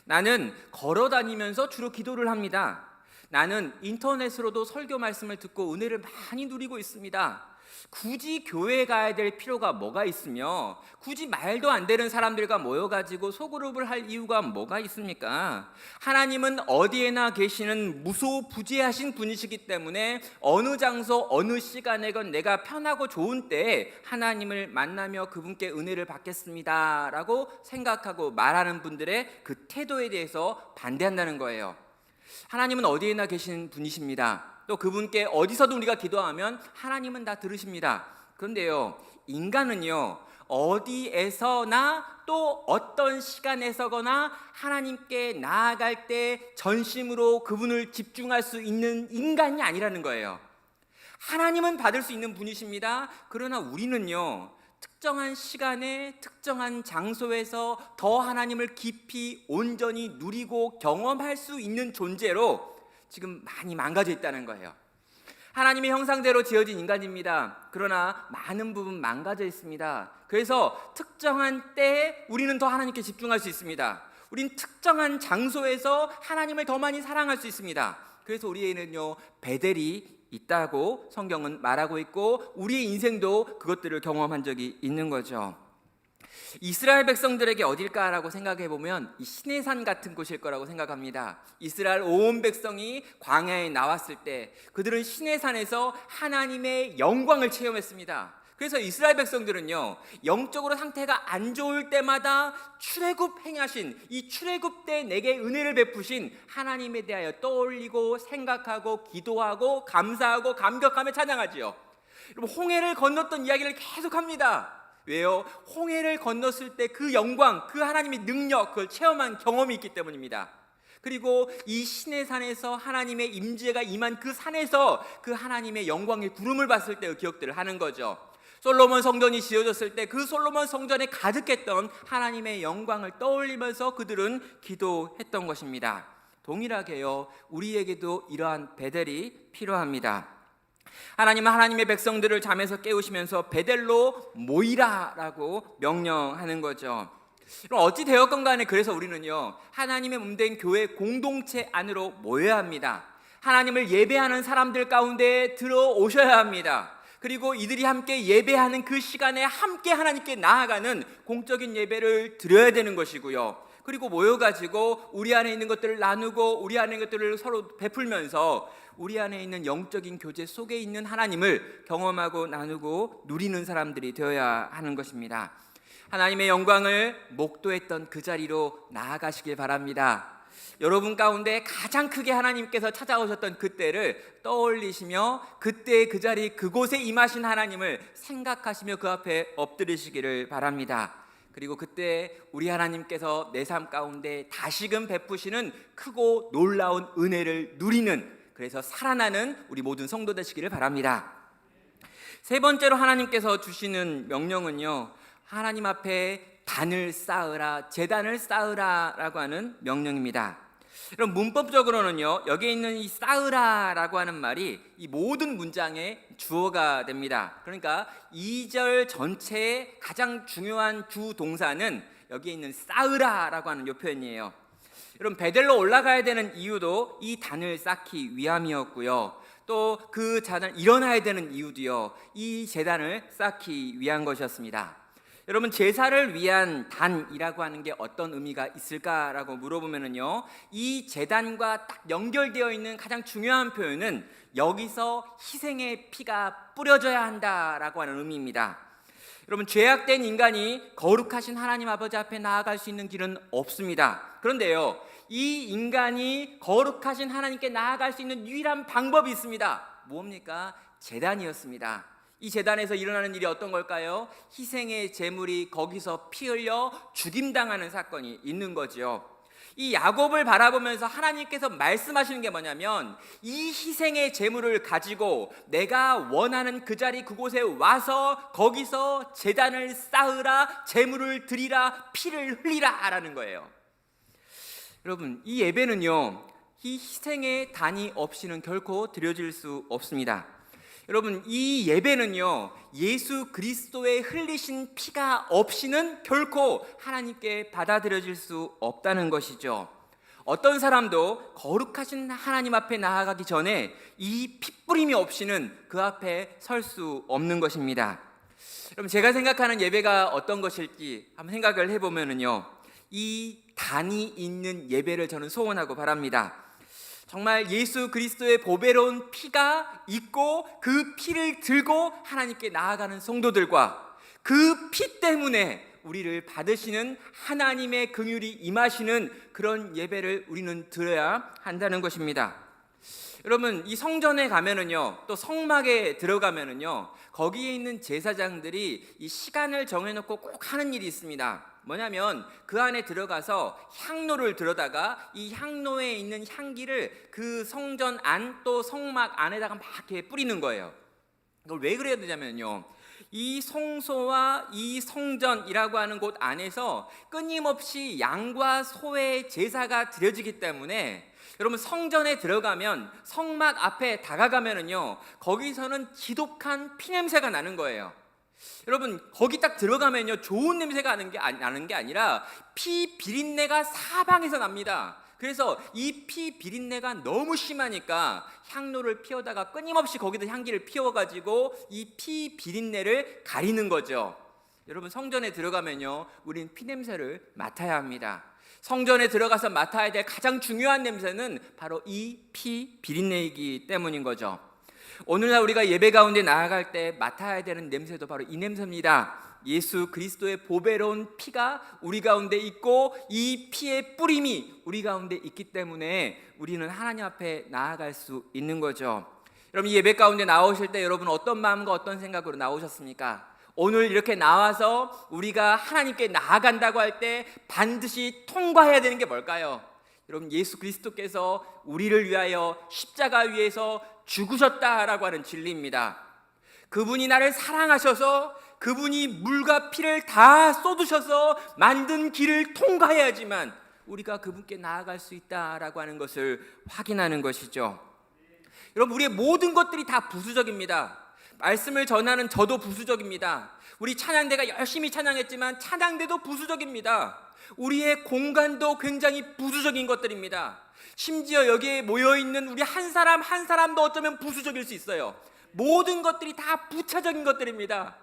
나는 걸어 다니면서 주로 기도를 합니다. 나는 인터넷으로도 설교 말씀을 듣고 은혜를 많이 누리고 있습니다. 굳이 교회에 가야 될 필요가 뭐가 있으며 굳이 말도 안 되는 사람들과 모여가지고 소그룹을 할 이유가 뭐가 있습니까? 하나님은 어디에나 계시는 무소부재하신 분이시기 때문에 어느 장소 어느 시간에건 내가 편하고 좋은 때에 하나님을 만나며 그분께 은혜를 받겠습니다 라고 생각하고 말하는 분들의 그 태도에 대해서 반대한다는 거예요. 하나님은 어디에나 계신 분이십니다. 또 그분께 어디서도 우리가 기도하면 하나님은 다 들으십니다. 그런데요, 인간은요, 어디에서나 또 어떤 시간에서거나 하나님께 나아갈 때 전심으로 그분을 집중할 수 있는 인간이 아니라는 거예요. 하나님은 받을 수 있는 분이십니다. 그러나 우리는요, 특정한 시간에 특정한 장소에서 더 하나님을 깊이 온전히 누리고 경험할 수 있는 존재로 지금 많이 망가져 있다는 거예요. 하나님의 형상대로 지어진 인간입니다. 그러나 많은 부분 망가져 있습니다. 그래서 특정한 때에 우리는 더 하나님께 집중할 수 있습니다. 우린 특정한 장소에서 하나님을 더 많이 사랑할 수 있습니다. 그래서 우리에는요, 베델이 있다고 성경은 말하고 있고 우리의 인생도 그것들을 경험한 적이 있는 거죠. 이스라엘 백성들에게 어딜까라고 생각해 보면 이 시내산 같은 곳일 거라고 생각합니다. 이스라엘 온 백성이 광야에 나왔을 때 그들은 시내산에서 하나님의 영광을 체험했습니다. 그래서 이스라엘 백성들은요, 영적으로 상태가 안 좋을 때마다 출애굽 행하신, 이 출애굽 때 내게 은혜를 베푸신 하나님에 대하여 떠올리고 생각하고 기도하고 감사하고 감격하며 찬양하지요. 여러분, 홍해를 건넜던 이야기를 계속합니다. 왜요? 홍해를 건넜을 때 그 영광, 그 하나님의 능력, 그걸 체험한 경험이 있기 때문입니다. 그리고 이 시내산에서 하나님의 임재가 임한 그 산에서 그 하나님의 영광의 구름을 봤을 때의 기억들을 하는 거죠. 솔로몬 성전이 지어졌을 때 그 솔로몬 성전에 가득했던 하나님의 영광을 떠올리면서 그들은 기도했던 것입니다. 동일하게요, 우리에게도 이러한 베델이 필요합니다. 하나님은 하나님의 백성들을 잠에서 깨우시면서 베델로 모이라라고 명령하는 거죠. 그럼 어찌 되었건 간에 그래서 우리는요, 하나님의 몸된 교회 공동체 안으로 모여야 합니다. 하나님을 예배하는 사람들 가운데 들어오셔야 합니다. 그리고 이들이 함께 예배하는 그 시간에 함께 하나님께 나아가는 공적인 예배를 드려야 되는 것이고요. 그리고 모여가지고 우리 안에 있는 것들을 나누고 우리 안에 있는 것들을 서로 베풀면서 우리 안에 있는 영적인 교제 속에 있는 하나님을 경험하고 나누고 누리는 사람들이 되어야 하는 것입니다. 하나님의 영광을 목도했던 그 자리로 나아가시길 바랍니다. 여러분 가운데 가장 크게 하나님께서 찾아오셨던 그때를 떠올리시며 그때 그 자리 그곳에 임하신 하나님을 생각하시며 그 앞에 엎드리시기를 바랍니다. 그리고 그때 우리 하나님께서 내 삶 가운데 다시금 베푸시는 크고 놀라운 은혜를 누리는, 그래서 살아나는 우리 모든 성도 되시기를 바랍니다. 세 번째로 하나님께서 주시는 명령은요, 하나님 앞에 단을 쌓으라, 제단을 쌓으라 라고 하는 명령입니다. 그럼 문법적으로는요, 여기에 있는 이 쌓으라라고 하는 말이 이 모든 문장의 주어가 됩니다. 그러니까 2절 전체의 가장 중요한 주 동사는 여기에 있는 쌓으라라고 하는 요 표현이에요. 여러분, 베델로 올라가야 되는 이유도 이 단을 쌓기 위함이었고요, 또 그 재단을 일어나야 되는 이유도요, 이 제단을 쌓기 위한 것이었습니다. 여러분, 제사를 위한 단이라고 하는 게 어떤 의미가 있을까라고 물어보면은요, 이 제단과 딱 연결되어 있는 가장 중요한 표현은 여기서 희생의 피가 뿌려져야 한다라고 하는 의미입니다. 여러분, 죄악된 인간이 거룩하신 하나님 아버지 앞에 나아갈 수 있는 길은 없습니다. 그런데요, 이 인간이 거룩하신 하나님께 나아갈 수 있는 유일한 방법이 있습니다. 뭡니까? 제단이었습니다. 이 제단에서 일어나는 일이 어떤 걸까요? 희생의 제물이 거기서 피 흘려 죽임당하는 사건이 있는 거죠. 이 야곱을 바라보면서 하나님께서 말씀하시는 게 뭐냐면, 이 희생의 제물을 가지고 내가 원하는 그 자리 그곳에 와서 거기서 제단을 쌓으라, 제물을 드리라, 피를 흘리라 라는 거예요. 여러분, 이 예배는요, 이 희생의 단이 없이는 결코 드려질 수 없습니다. 여러분, 이 예배는요, 예수 그리스도의 흘리신 피가 없이는 결코 하나님께 받아들여질 수 없다는 것이죠. 어떤 사람도 거룩하신 하나님 앞에 나아가기 전에 이 핏부림이 없이는 그 앞에 설 수 없는 것입니다. 여러분, 제가 생각하는 예배가 어떤 것일지 한번 생각을 해보면요, 이 단이 있는 예배를 저는 소원하고 바랍니다. 정말 예수 그리스도의 보배로운 피가 있고 그 피를 들고 하나님께 나아가는 성도들과 그 피 때문에 우리를 받으시는 하나님의 긍휼이 임하시는 그런 예배를 우리는 드려야 한다는 것입니다. 여러분, 이 성전에 가면은요, 또 성막에 들어가면은요, 거기에 있는 제사장들이 이 시간을 정해놓고 꼭 하는 일이 있습니다. 뭐냐면 그 안에 들어가서 향로를 들여다가 이 향로에 있는 향기를 그 성전 안 또 성막 안에다가 막 이렇게 뿌리는 거예요. 이걸 왜 그래야 되냐면요, 이 성소와 이 성전이라고 하는 곳 안에서 끊임없이 양과 소의 제사가 드려지기 때문에, 여러분, 성전에 들어가면 성막 앞에 다가가면은요, 거기서는 지독한 피냄새가 나는 거예요. 여러분, 거기 딱 들어가면요, 좋은 냄새가 나는 게 아니라 피 비린내가 사방에서 납니다. 그래서 이 피 비린내가 너무 심하니까 향로를 피워다가 끊임없이 거기다 향기를 피워가지고 이 피 비린내를 가리는 거죠. 여러분, 성전에 들어가면요, 우린 피 냄새를 맡아야 합니다. 성전에 들어가서 맡아야 될 가장 중요한 냄새는 바로 이 피 비린내이기 때문인 거죠. 오늘날 우리가 예배 가운데 나아갈 때 맡아야 되는 냄새도 바로 이 냄새입니다. 예수 그리스도의 보배로운 피가 우리 가운데 있고 이 피의 뿌림이 우리 가운데 있기 때문에 우리는 하나님 앞에 나아갈 수 있는 거죠. 여러분, 이 예배 가운데 나오실 때 여러분 어떤 마음과 어떤 생각으로 나오셨습니까? 오늘 이렇게 나와서 우리가 하나님께 나아간다고 할 때 반드시 통과해야 되는 게 뭘까요? 여러분, 예수 그리스도께서 우리를 위하여 십자가 위에서 죽으셨다라고 하는 진리입니다. 그분이 나를 사랑하셔서 그분이 물과 피를 다 쏟으셔서 만든 길을 통과해야지만 우리가 그분께 나아갈 수 있다라고 하는 것을 확인하는 것이죠. 여러분, 우리의 모든 것들이 다 부수적입니다. 말씀을 전하는 저도 부수적입니다. 우리 찬양대가 열심히 찬양했지만 찬양대도 부수적입니다. 우리의 공간도 굉장히 부수적인 것들입니다. 심지어 여기에 모여있는 우리 한 사람 한 사람도 어쩌면 부수적일 수 있어요. 모든 것들이 다 부차적인 것들입니다.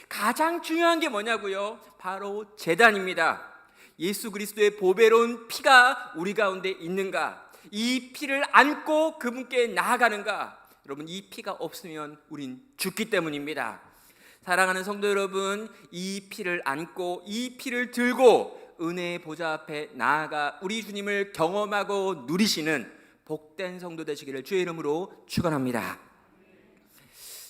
가장 중요한 게 뭐냐고요? 바로 제단입니다. 예수 그리스도의 보배로운 피가 우리 가운데 있는가? 이 피를 안고 그분께 나아가는가? 여러분, 이 피가 없으면 우린 죽기 때문입니다. 사랑하는 성도 여러분, 이 피를 안고 이 피를 들고 은혜의 보좌 앞에 나아가 우리 주님을 경험하고 누리시는 복된 성도 되시기를 주의 이름으로 축원합니다.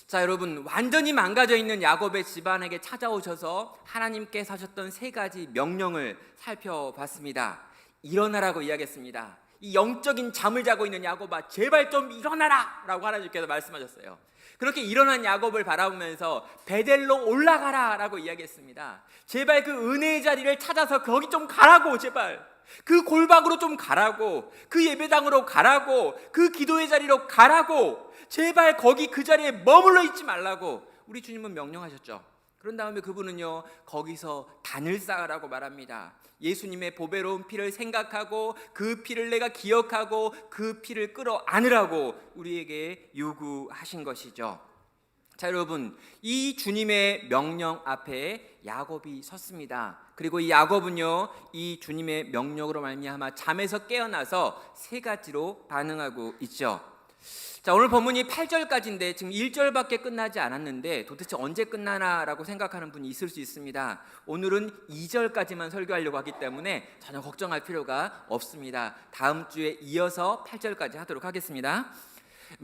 자, 여러분, 완전히 망가져 있는 야곱의 집안에게 찾아오셔서 하나님께서 하셨던 세 가지 명령을 살펴봤습니다. 일어나라고 이야기했습니다. 이 영적인 잠을 자고 있는 야곱아, 제발 좀 일어나라 라고 하나님께서 말씀하셨어요. 그렇게 일어난 야곱을 바라보면서 베델로 올라가라 라고 이야기했습니다. 제발 그 은혜의 자리를 찾아서 거기 좀 가라고, 제발 그 골방으로 좀 가라고, 그 예배당으로 가라고, 그 기도의 자리로 가라고, 제발 거기 그 자리에 머물러 있지 말라고 우리 주님은 명령하셨죠. 그런 다음에 그분은요, 거기서 단을 쌓으라고 말합니다. 예수님의 보배로운 피를 생각하고 그 피를 내가 기억하고 그 피를 끌어안으라고 우리에게 요구하신 것이죠. 자, 여러분, 이 주님의 명령 앞에 야곱이 섰습니다. 그리고 이 야곱은요, 이 주님의 명령으로 말미암아 잠에서 깨어나서 세 가지로 반응하고 있죠. 자, 오늘 본문이 8절까지인데 지금 1절밖에 끝나지 않았는데 도대체 언제 끝나나라고 생각하는 분이 있을 수 있습니다. 오늘은 2절까지만 설교하려고 하기 때문에 전혀 걱정할 필요가 없습니다. 다음 주에 이어서 8절까지 하도록 하겠습니다.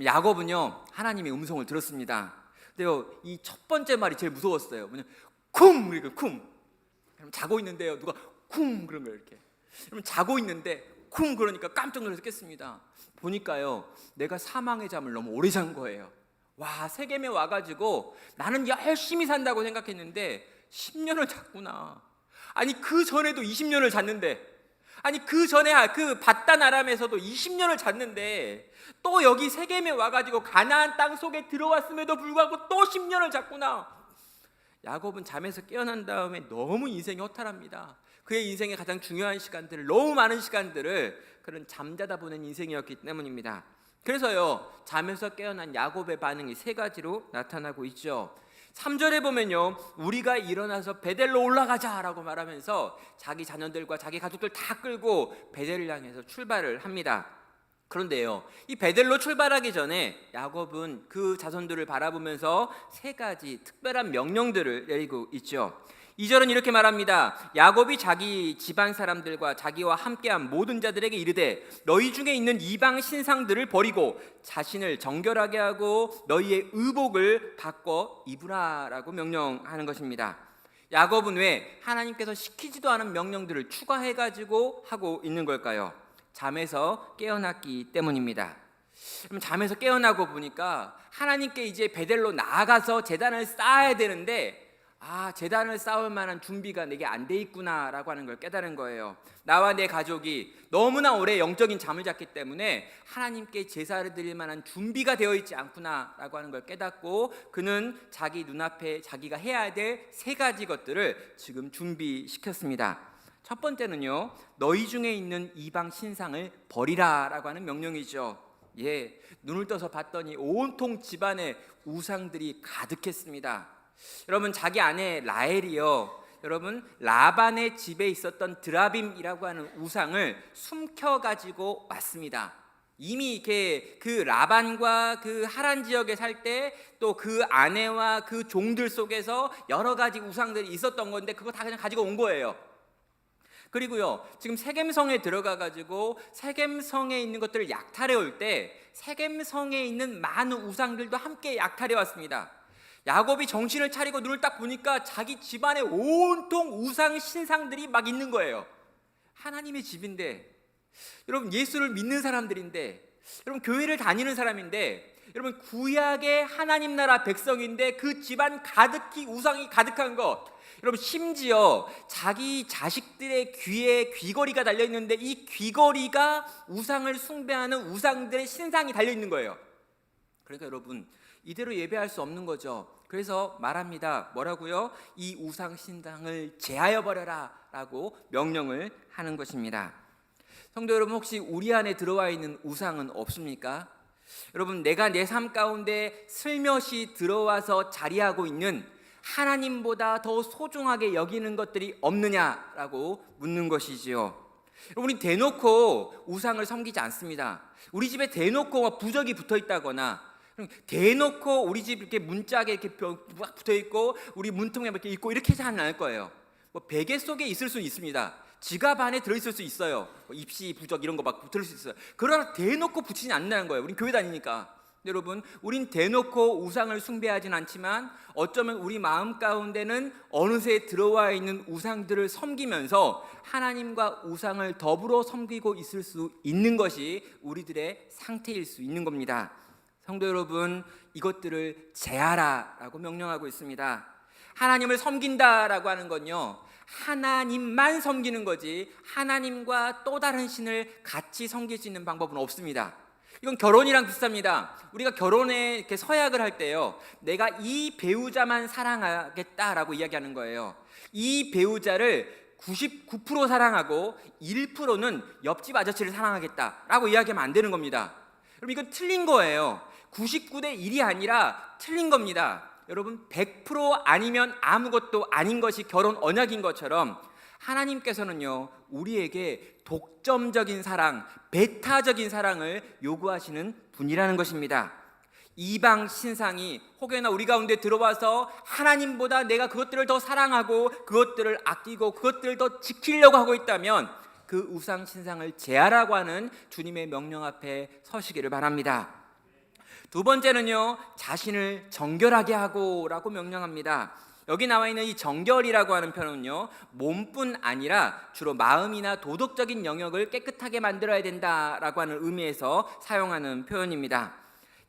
야곱은요, 하나님의 음성을 들었습니다. 근데요, 이 첫 번째 말이 제일 무서웠어요. 뭐냐, 쿵! 그러니까 쿵! 그럼 자고 있는데요, 누가 쿵! 그런 거예요. 이렇게. 그럼 자고 있는데 쿵! 그러니까 깜짝 놀라서 깼습니다. 보니까요, 내가 사망의 잠을 너무 오래 잔 거예요. 와, 세겜에 와가지고 나는 열심히 산다고 생각했는데 10년을 잤구나. 아니, 그 전에도 20년을 잤는데, 아니 그 전에 그 바단 아람에서도 20년을 잤는데 또 여기 세겜에 와가지고 가나안 땅 속에 들어왔음에도 불구하고 또 10년을 잤구나. 야곱은 잠에서 깨어난 다음에 너무 인생이 허탈합니다. 그의 인생의 가장 중요한 시간들을, 너무 많은 시간들을 그런 잠자다 보낸 인생이었기 때문입니다. 그래서요, 잠에서 깨어난 야곱의 반응이 세 가지로 나타나고 있죠. 3절에 보면요, 우리가 일어나서 베델로 올라가자라고 말하면서 자기 자녀들과 자기 가족들 다 끌고 베델을 향해서 출발을 합니다. 그런데요, 이 베델로 출발하기 전에 야곱은 그 자손들을 바라보면서 세 가지 특별한 명령들을 내리고 있죠. 2절은 이렇게 말합니다. 야곱이 자기 집안 사람들과 자기와 함께한 모든 자들에게 이르되 너희 중에 있는 이방 신상들을 버리고 자신을 정결하게 하고 너희의 의복을 바꿔 입으라라고 명령하는 것입니다. 야곱은 왜 하나님께서 시키지도 않은 명령들을 추가해가지고 하고 있는 걸까요? 잠에서 깨어났기 때문입니다. 그럼 잠에서 깨어나고 보니까 하나님께 이제 베델로 나아가서 제단을 쌓아야 되는데, 제단을 쌓을 만한 준비가 내게 안 돼 있구나라고 하는 걸 깨달은 거예요. 나와 내 가족이 너무나 오래 영적인 잠을 잤기 때문에 하나님께 제사를 드릴 만한 준비가 되어 있지 않구나라고 하는 걸 깨닫고 그는 자기 눈앞에 자기가 해야 될 세 가지 것들을 지금 준비시켰습니다. 첫 번째는요, 너희 중에 있는 이방 신상을 버리라라고 하는 명령이죠. 눈을 떠서 봤더니 온통 집안에 우상들이 가득했습니다. 여러분, 자기 아내 라헬이요, 여러분 라반의 집에 있었던 드라빔이라고 하는 우상을 숨겨가지고 왔습니다. 이미 이렇게 그 라반과 그 하란 지역에 살 때 또 그 아내와 그 종들 속에서 여러 가지 우상들이 있었던 건데 그거 다 그냥 가지고 온 거예요. 그리고요, 지금 세겜성에 들어가 가지고 세겜성에 있는 것들을 약탈해 올 때 세겜성에 있는 많은 우상들도 함께 약탈해 왔습니다. 야곱이 정신을 차리고 눈을 딱 보니까 자기 집안에 온통 우상 신상들이 막 있는 거예요. 하나님의 집인데, 여러분 예수를 믿는 사람들인데, 여러분 교회를 다니는 사람인데, 여러분 구약의 하나님 나라 백성인데 그 집안 가득히 우상이 가득한 것, 여러분 심지어 자기 자식들의 귀에 귀걸이가 달려있는데 이 귀걸이가 우상을 숭배하는 우상들의 신상이 달려있는 거예요. 그러니까 여러분 이대로 예배할 수 없는 거죠. 그래서 말합니다. 뭐라고요? 이 우상 신상을 제하여 버려라 라고 명령을 하는 것입니다. 성도 여러분, 혹시 우리 안에 들어와 있는 우상은 없습니까? 여러분, 내가 내 삶 가운데 슬며시 들어와서 자리하고 있는 하나님보다 더 소중하게 여기는 것들이 없느냐라고 묻는 것이지요. 우리 대놓고 우상을 섬기지 않습니다. 우리 집에 대놓고 부적이 붙어 있다거나, 대놓고 우리 집 이렇게 문짝에 이렇게 붙어 있고 우리 문통에 이렇게 있고 이렇게 하지 않을 거예요. 뭐 베개 속에 있을 수 있습니다. 지갑 안에 들어있을 수 있어요. 뭐 입시 부적 이런 거 막 들을 수 있어요. 그러나 대놓고 붙이지 않는다는 거예요. 우린 교회 다니니까. 여러분, 우린 대놓고 우상을 숭배하진 않지만 어쩌면 우리 마음 가운데는 어느새 들어와 있는 우상들을 섬기면서 하나님과 우상을 더불어 섬기고 있을 수 있는 것이 우리들의 상태일 수 있는 겁니다. 성도 여러분, 이것들을 제하라라고 명령하고 있습니다. 하나님을 섬긴다라고 하는 건요, 하나님만 섬기는 거지 하나님과 또 다른 신을 같이 섬길 수 있는 방법은 없습니다. 이건 결혼이랑 비슷합니다. 우리가 결혼에 이렇게 서약을 할 때요, 내가 이 배우자만 사랑하겠다라고 이야기하는 거예요. 이 배우자를 99% 사랑하고 1%는 옆집 아저씨를 사랑하겠다라고 이야기하면 안 되는 겁니다. 여러분, 이건 틀린 거예요. 99대 1이 아니라 틀린 겁니다. 여러분, 100% 아니면 아무것도 아닌 것이 결혼 언약인 것처럼 하나님께서는요, 우리에게 독점적인 사랑, 배타적인 사랑을 요구하시는 분이라는 것입니다. 이방 신상이 혹여나 우리 가운데 들어와서 하나님보다 내가 그것들을 더 사랑하고 그것들을 아끼고 그것들을 더 지키려고 하고 있다면 그 우상 신상을 제하라고 하는 주님의 명령 앞에 서시기를 바랍니다. 두 번째는요, 자신을 정결하게 하고라고 명령합니다. 여기 나와 있는 이 정결이라고 하는 표현은요, 몸뿐 아니라 주로 마음이나 도덕적인 영역을 깨끗하게 만들어야 된다라고 하는 의미에서 사용하는 표현입니다.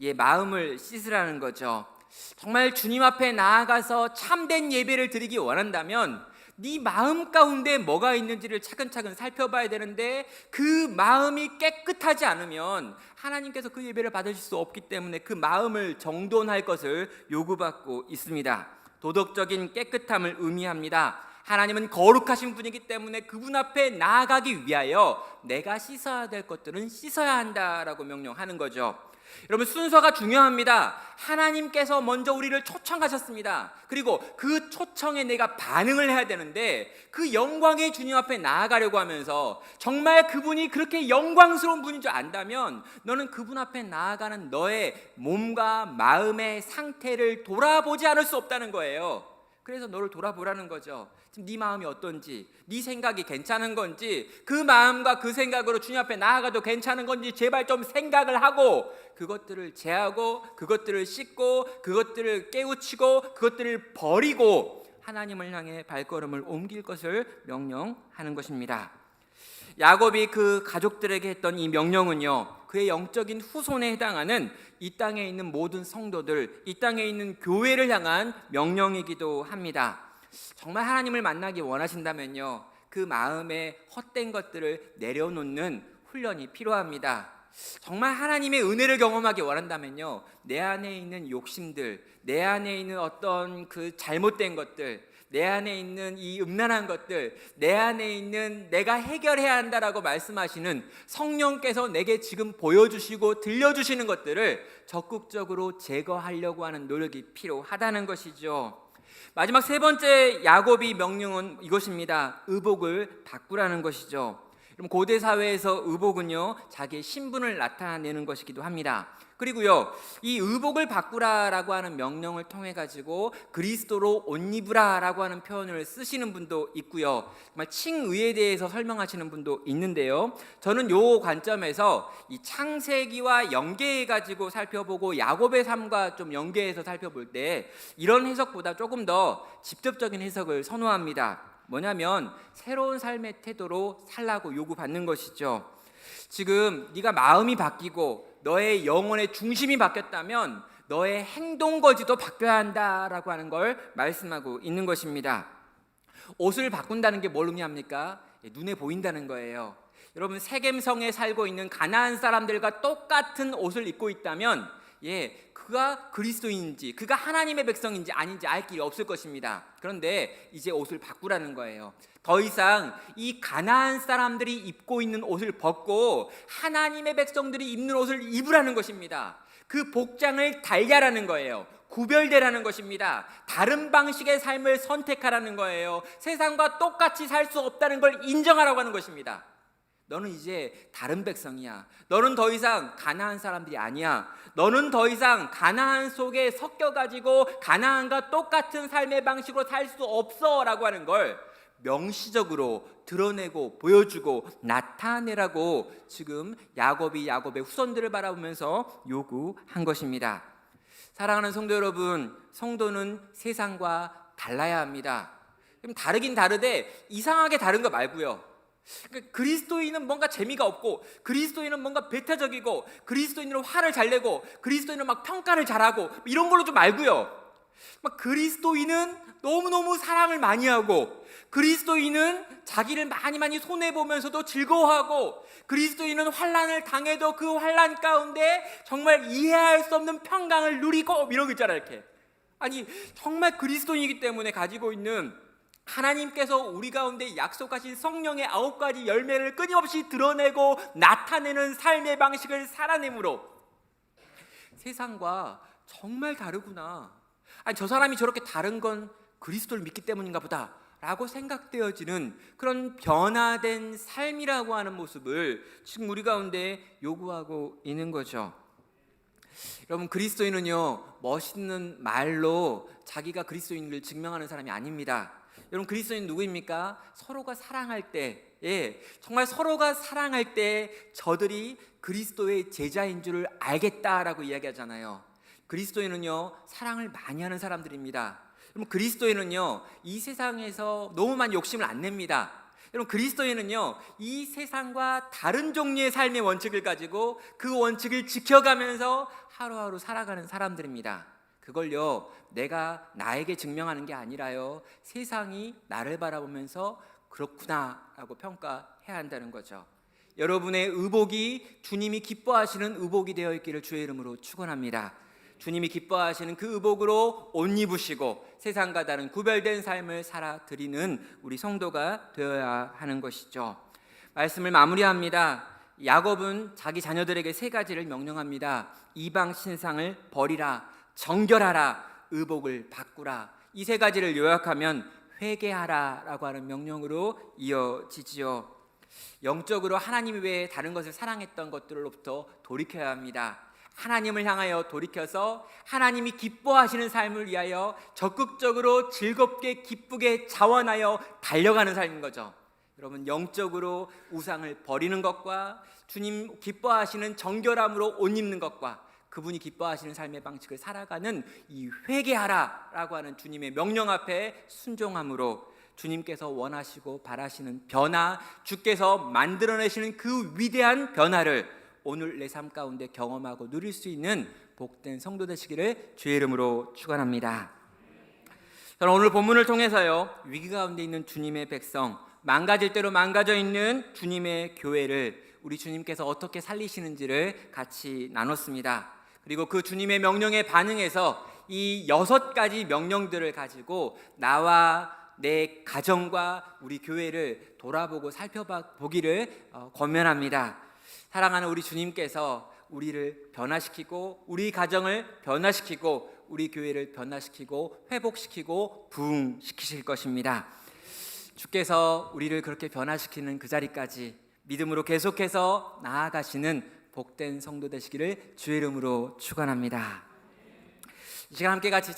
예, 마음을 씻으라는 거죠. 정말 주님 앞에 나아가서 참된 예배를 드리기 원한다면 네 마음 가운데 뭐가 있는지를 차근차근 살펴봐야 되는데 그 마음이 깨끗하지 않으면 하나님께서 그 예배를 받으실 수 없기 때문에 그 마음을 정돈할 것을 요구받고 있습니다. 도덕적인 깨끗함을 의미합니다. 하나님은 거룩하신 분이기 때문에 그분 앞에 나아가기 위하여 내가 씻어야 될 것들은 씻어야 한다라고 명령하는 거죠. 여러분, 순서가 중요합니다. 하나님께서 먼저 우리를 초청하셨습니다. 그리고 그 초청에 내가 반응을 해야 되는데 그 영광의 주님 앞에 나아가려고 하면서 정말 그분이 그렇게 영광스러운 분인 줄 안다면 너는 그분 앞에 나아가는 너의 몸과 마음의 상태를 돌아보지 않을 수 없다는 거예요. 그래서 너를 돌아보라는 거죠. 지금 네 마음이 어떤지, 네 생각이 괜찮은 건지, 그 마음과 그 생각으로 주님 앞에 나아가도 괜찮은 건지 제발 좀 생각을 하고 그것들을 제하고 그것들을 씻고 그것들을 깨우치고 그것들을 버리고 하나님을 향해 발걸음을 옮길 것을 명령하는 것입니다. 야곱이 그 가족들에게 했던 이 명령은요, 그의 영적인 후손에 해당하는 이 땅에 있는 모든 성도들, 이 땅에 있는 교회를 향한 명령이기도 합니다. 정말 하나님을 만나기 원하신다면요, 그 마음에 헛된 것들을 내려놓는 훈련이 필요합니다. 정말 하나님의 은혜를 경험하기 원한다면요, 내 안에 있는 욕심들, 내 안에 있는 어떤 그 잘못된 것들, 내 안에 있는 이 음란한 것들, 내 안에 있는 내가 해결해야 한다라고 말씀하시는 성령께서 내게 지금 보여주시고 들려주시는 것들을 적극적으로 제거하려고 하는 노력이 필요하다는 것이죠. 마지막 세 번째 야곱이 명령은 이것입니다. 의복을 바꾸라는 것이죠. 그럼 고대 사회에서 의복은요, 자기의 신분을 나타내는 것이기도 합니다. 그리고요, 이 의복을 바꾸라라고 하는 명령을 통해 가지고 그리스도로 옷 입으라라고 하는 표현을 쓰시는 분도 있고요, 정말 칭의에 대해서 설명하시는 분도 있는데요, 저는 요 관점에서 이 창세기와 연계해 가지고 살펴보고 야곱의 삶과 좀 연계해서 살펴볼 때 이런 해석보다 조금 더 직접적인 해석을 선호합니다. 뭐냐면 새로운 삶의 태도로 살라고 요구받는 것이죠. 지금 네가 마음이 바뀌고 너의 영혼의 중심이 바뀌었다면 너의 행동거지도 바뀌어야 한다라고 하는 걸 말씀하고 있는 것입니다. 옷을 바꾼다는 게 뭘 의미합니까? 눈에 보인다는 거예요. 여러분, 세겜성에 살고 있는 가나안 사람들과 똑같은 옷을 입고 있다면 그가 그리스도인지 그가 하나님의 백성인지 아닌지 알 길이 없을 것입니다. 그런데 이제 옷을 바꾸라는 거예요. 더 이상 이 가나안 사람들이 입고 있는 옷을 벗고 하나님의 백성들이 입는 옷을 입으라는 것입니다. 그 복장을 달리하라는 거예요. 구별되라는 것입니다. 다른 방식의 삶을 선택하라는 거예요. 세상과 똑같이 살 수 없다는 걸 인정하라고 하는 것입니다. 너는 이제 다른 백성이야. 너는 더 이상 가나안 사람들이 아니야. 너는 더 이상 가나안 속에 섞여가지고 가나안과 똑같은 삶의 방식으로 살 수 없어 라고 하는 걸 명시적으로 드러내고 보여주고 나타내라고 지금 야곱이 야곱의 후손들을 바라보면서 요구한 것입니다. 사랑하는 성도 여러분, 성도는 세상과 달라야 합니다. 그럼 다르긴 다르되 이상하게 다른 거 말고요, 그러니까 그리스도인은 뭔가 재미가 없고, 그리스도인은 뭔가 배타적이고, 그리스도인은 화를 잘 내고, 그리스도인은 막 평가를 잘하고, 이런 걸로 좀 말고요, 막 그리스도인은 너무너무 사랑을 많이 하고, 그리스도인은 자기를 많이 손해보면서도 즐거워하고, 그리스도인은 환난을 당해도 그 환난 가운데 정말 이해할 수 없는 평강을 누리고, 이런 거 있잖아요. 이렇게 아니, 정말 그리스도인이기 때문에 가지고 있는 하나님께서 우리 가운데 약속하신 성령의 9가지 열매를 끊임없이 드러내고 나타내는 삶의 방식을 살아내므로 세상과 정말 다르구나, 아니 저 사람이 저렇게 다른 건 그리스도를 믿기 때문인가 보다 라고 생각되어지는 그런 변화된 삶이라고 하는 모습을 지금 우리 가운데 요구하고 있는 거죠. 여러분, 그리스도인은요, 멋있는 말로 자기가 그리스도인을 증명하는 사람이 아닙니다. 여러분, 그리스도인 누구입니까? 서로가 사랑할 때, 정말 서로가 사랑할 때 저들이 그리스도의 제자인 줄을 알겠다라고 이야기하잖아요. 그리스도인은요, 사랑을 많이 하는 사람들입니다. 여러분, 그리스도인은요, 이 세상에서 너무 많이 욕심을 안 냅니다. 여러분, 그리스도인은요, 이 세상과 다른 종류의 삶의 원칙을 가지고 그 원칙을 지켜가면서 하루하루 살아가는 사람들입니다. 그걸요, 내가 나에게 증명하는 게 아니라요, 세상이 나를 바라보면서 그렇구나 라고 평가해야 한다는 거죠. 여러분의 의복이 주님이 기뻐하시는 의복이 되어 있기를 주의 이름으로 축원합니다. 주님이 기뻐하시는 그 의복으로 옷 입으시고 세상과 다른 구별된 삶을 살아드리는 우리 성도가 되어야 하는 것이죠. 말씀을 마무리합니다. 야곱은 자기 자녀들에게 3가지를 명령합니다. 이방 신상을 버리라, 정결하라, 의복을 바꾸라. 이 3가지를 요약하면 회개하라 라고 하는 명령으로 이어지지요. 영적으로 하나님 외에 다른 것을 사랑했던 것들로부터 돌이켜야 합니다. 하나님을 향하여 돌이켜서 하나님이 기뻐하시는 삶을 위하여 적극적으로 즐겁게 기쁘게 자원하여 달려가는 삶인 거죠. 여러분, 영적으로 우상을 버리는 것과 주님 기뻐하시는 정결함으로 옷 입는 것과 그분이 기뻐하시는 삶의 방식을 살아가는 이 회개하라 라고 하는 주님의 명령 앞에 순종함으로 주님께서 원하시고 바라시는 변화, 주께서 만들어내시는 그 위대한 변화를 오늘 내 삶 가운데 경험하고 누릴 수 있는 복된 성도 되시기를 주의 이름으로 축원합니다. 저는 오늘 본문을 통해서요, 위기 가운데 있는 주님의 백성, 망가질 대로 망가져 있는 주님의 교회를 우리 주님께서 어떻게 살리시는지를 같이 나눴습니다. 그리고 그 주님의 명령에 반응해서 이 6가지 명령들을 가지고 나와 내 가정과 우리 교회를 돌아보고 살펴보기를 권면합니다. 사랑하는 우리 주님께서 우리를 변화시키고 우리 가정을 변화시키고 우리 교회를 변화시키고 회복시키고 부흥시키실 것입니다. 주께서 우리를 그렇게 변화시키는 그 자리까지 믿음으로 계속해서 나아가시는 복된 성도 되시기를 주의 이름으로 축원합니다. 이 시간 함께 같이